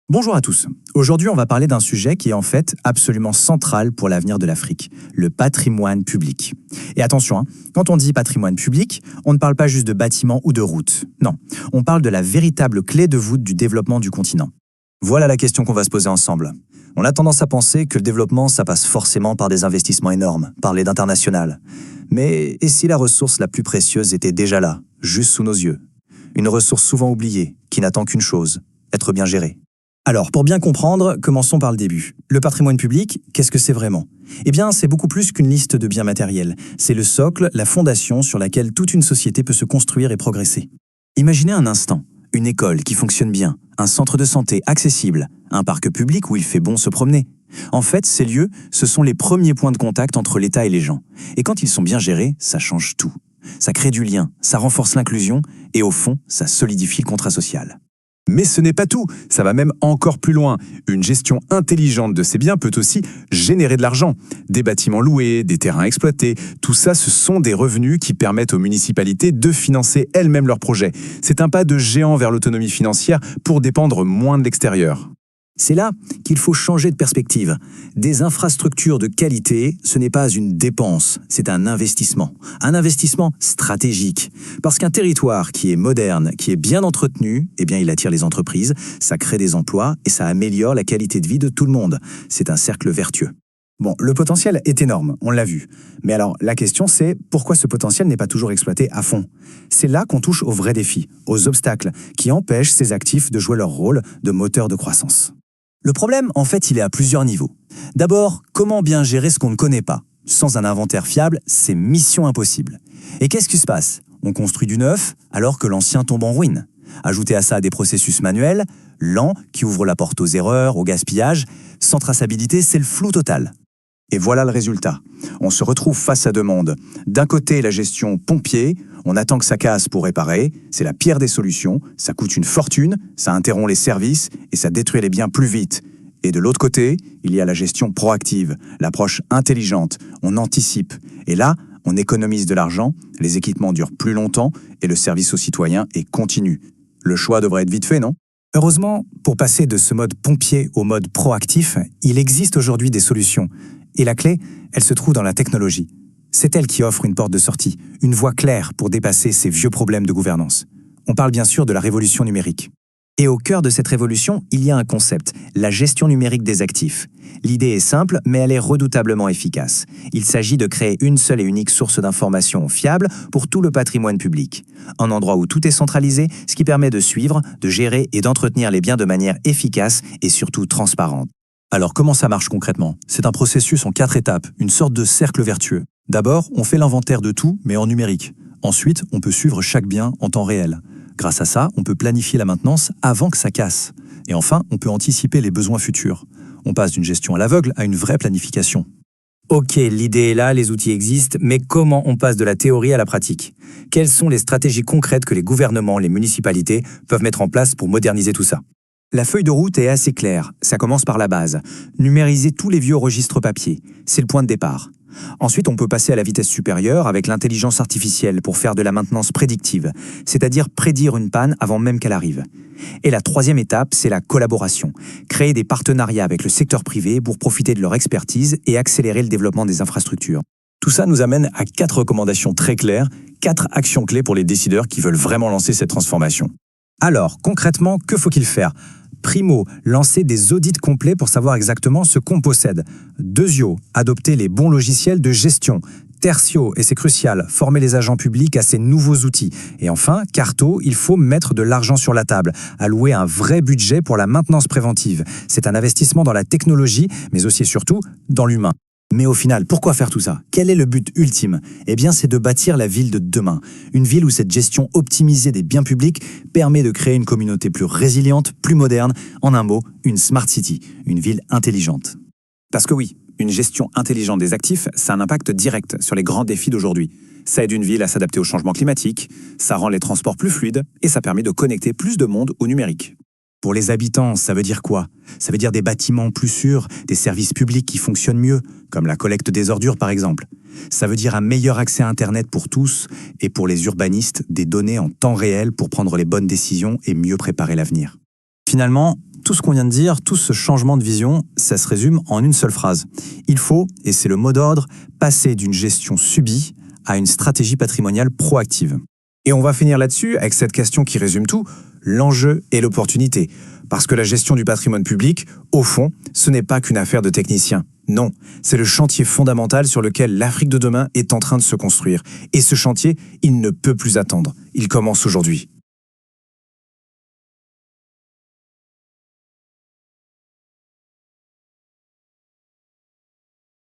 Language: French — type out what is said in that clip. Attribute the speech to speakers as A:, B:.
A: Bonjour à tous. Aujourd'hui, on va parler d'un sujet qui est en fait absolument central pour l'avenir de l'Afrique, le patrimoine public. Et attention, quand on dit patrimoine public, on ne parle pas juste de bâtiments ou de routes. Non, on parle de la véritable clé de voûte du développement du continent. Voilà la question qu'on va se poser ensemble. On a tendance à penser que le développement, ça passe forcément par des investissements énormes, par l'aide internationale. Mais et si la ressource la plus précieuse était déjà là, juste sous nos yeux? Une ressource souvent oubliée, qui n'attend qu'une chose, être bien gérée. Alors, pour bien comprendre, commençons par le début. Le patrimoine public, qu'est-ce que c'est vraiment? Eh bien, c'est beaucoup plus qu'une liste de biens matériels. C'est le socle, la fondation sur laquelle toute une société peut se construire et progresser. Imaginez un instant, une école qui fonctionne bien, un centre de santé accessible, un parc public où il fait bon se promener. En fait, ces lieux, ce sont les premiers points de contact entre l'État et les gens. Et quand ils sont bien gérés, ça change tout. Ça crée du lien, ça renforce l'inclusion et au fond, ça solidifie le contrat social.
B: Mais ce n'est pas tout, ça va même encore plus loin. Une gestion intelligente de ces biens peut aussi générer de l'argent. Des bâtiments loués, des terrains exploités, tout ça, ce sont des revenus qui permettent aux municipalités de financer elles-mêmes leurs projets. C'est un pas de géant vers l'autonomie financière pour dépendre moins de l'extérieur.
A: C'est là qu'il faut changer de perspective. Des infrastructures de qualité, ce n'est pas une dépense, c'est un investissement stratégique. Parce qu'un territoire qui est moderne, qui est bien entretenu, eh bien il attire les entreprises, ça crée des emplois et ça améliore la qualité de vie de tout le monde. C'est un cercle vertueux. Bon, le potentiel est énorme, on l'a vu. Mais alors, la question c'est pourquoi ce potentiel n'est pas toujours exploité à fond? C'est là qu'on touche aux vrais défis, aux obstacles, qui empêchent ces actifs de jouer leur rôle de moteur de croissance. Le problème, en fait, il est à plusieurs niveaux. D'abord, comment bien gérer ce qu'on ne connaît pas? Sans un inventaire fiable, c'est mission impossible. Et qu'est-ce qui se passe? On construit du neuf alors que l'ancien tombe en ruine. Ajoutez à ça des processus manuels, lents, qui ouvrent la porte aux erreurs, au gaspillage. Sans traçabilité, c'est le flou total. Et voilà le résultat. On se retrouve face à deux mondes. D'un côté, la gestion pompier, on attend que ça casse pour réparer, c'est la pire des solutions, ça coûte une fortune, ça interrompt les services et ça détruit les biens plus vite. Et de l'autre côté, il y a la gestion proactive, l'approche intelligente, on anticipe. Et là, on économise de l'argent, les équipements durent plus longtemps et le service aux citoyens est continu. Le choix devrait être vite fait, non ? Heureusement, pour passer de ce mode pompier au mode proactif, il existe aujourd'hui des solutions. Et la clé, elle se trouve dans la technologie. C'est elle qui offre une porte de sortie, une voie claire pour dépasser ces vieux problèmes de gouvernance. On parle bien sûr de la révolution numérique. Et au cœur de cette révolution, il y a un concept, la gestion numérique des actifs. L'idée est simple, mais elle est redoutablement efficace. Il s'agit de créer une seule et unique source d'information fiable pour tout le patrimoine public. Un endroit où tout est centralisé, ce qui permet de suivre, de gérer et d'entretenir les biens de manière efficace et surtout transparente. Alors comment ça marche concrètement? C'est un processus en 4 étapes, une sorte de cercle vertueux. D'abord, on fait l'inventaire de tout, mais en numérique. Ensuite, on peut suivre chaque bien en temps réel. Grâce à ça, on peut planifier la maintenance avant que ça casse. Et enfin, on peut anticiper les besoins futurs. On passe d'une gestion à l'aveugle à une vraie planification. Ok, l'idée est là, les outils existent, mais comment on passe de la théorie à la pratique? Quelles sont les stratégies concrètes que les gouvernements, les municipalités peuvent mettre en place pour moderniser tout ça? La feuille de route est assez claire, ça commence par la base. Numériser tous les vieux registres papier, c'est le point de départ. Ensuite, on peut passer à la vitesse supérieure avec l'intelligence artificielle pour faire de la maintenance prédictive, c'est-à-dire prédire une panne avant même qu'elle arrive. Et la troisième étape, c'est la collaboration. Créer des partenariats avec le secteur privé pour profiter de leur expertise et accélérer le développement des infrastructures. Tout ça nous amène à 4 recommandations très claires, 4 actions clés pour les décideurs qui veulent vraiment lancer cette transformation. Alors, concrètement, que faut-il faire? Primo, lancer des audits complets pour savoir exactement ce qu'on possède. Deuxio, adopter les bons logiciels de gestion. Tertio, et c'est crucial, former les agents publics à ces nouveaux outils. Et enfin, quarto, il faut mettre de l'argent sur la table, allouer un vrai budget pour la maintenance préventive. C'est un investissement dans la technologie, mais aussi et surtout dans l'humain. Mais au final, pourquoi faire tout ça? Quel est le but ultime? Eh bien, c'est de bâtir la ville de demain. Une ville où cette gestion optimisée des biens publics permet de créer une communauté plus résiliente, plus moderne. En un mot, une smart city, une ville intelligente. Parce que oui, une gestion intelligente des actifs, ça a un impact direct sur les grands défis d'aujourd'hui. Ça aide une ville à s'adapter au changement climatique, ça rend les transports plus fluides et ça permet de connecter plus de monde au numérique. Pour les habitants, ça veut dire quoi? Ça veut dire des bâtiments plus sûrs, des services publics qui fonctionnent mieux, comme la collecte des ordures par exemple. Ça veut dire un meilleur accès à Internet pour tous et pour les urbanistes, des données en temps réel pour prendre les bonnes décisions et mieux préparer l'avenir. Finalement,
C: tout ce qu'on vient de dire, tout ce changement de vision, ça se résume en une seule phrase. Il faut, et c'est le mot d'ordre, passer d'une gestion subie à une stratégie patrimoniale proactive.
B: Et on va finir là-dessus avec cette question qui résume tout, l'enjeu et l'opportunité. Parce que la gestion du patrimoine public, au fond, ce n'est pas qu'une affaire de techniciens. Non, c'est le chantier fondamental sur lequel l'Afrique de demain est en train de se construire. Et ce chantier, il ne peut plus attendre. Il commence aujourd'hui.